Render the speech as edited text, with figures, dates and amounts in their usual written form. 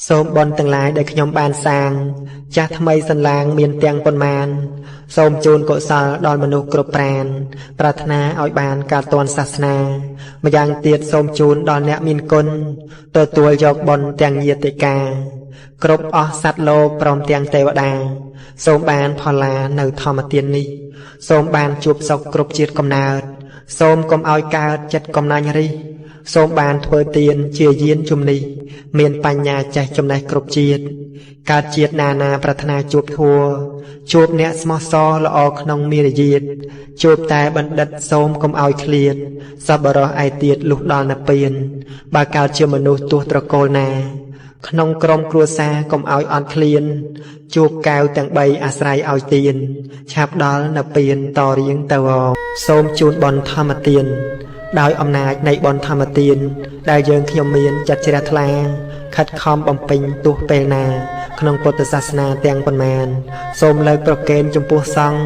សូមបនទាំងឡាយដែលខ្ញុំបានសាងចាស់ថ្មីសន្លាងមានទាំងប៉ុន្មានសូមជូនកុសលដល់មនុស្សគ្រប់ប្រានប្រាថ្នាឲ្យបានការទាន់សាសនាម្យ៉ាងទៀតសូមជូនដល់អ្នកមានគុណទទួលយកបុណ្យទាំងញាតិកាគ្រប់អស់សត្វលោកព្រមទាំងទេវតាសូមបានផល្លានៅធម្មទាននេះសូមបានជួបសុខគ្រប់ជាតិកំណើតសូមកុំឲ្យកើតចិត្តកំណាញ់រិះសូមបានធ្វើទានជាយានជំនិះមានបញ្ញាចេះចំណេះគ្រប់ជាតិកើតជាតិណានាប្រាថ្នាជួបធัวជួបអ្នកស្មោះសរល្អក្នុងមារយាទជួបតែបណ្ឌិតសូមកុំឲ្យឃ្លាតសប្បុរសឯទៀតលុះដល់និព្វានបើកើតជាមនុស្សទោះត្រកូលណាក្នុងក្រុមគ្រួសារកុំឲ្យអត់ឃ្លានជួបកែវទាំង3អាស្រ័យឲ្យទានឆាប់ដល់និព្វានតរៀងទៅសូមជូនបុណ្យធម្មទានដោយអំណាចនៃបុណ្យធម្មទានដែលយើងខ្ញុំមានចិត្តជ្រះថ្លាខិតខំបំពេញទោះពេលណាក្នុងពុទ្ធសាសនាទាំងប៉ុន្មានសូមលើកប្រកេនចំពោះសង្ឃ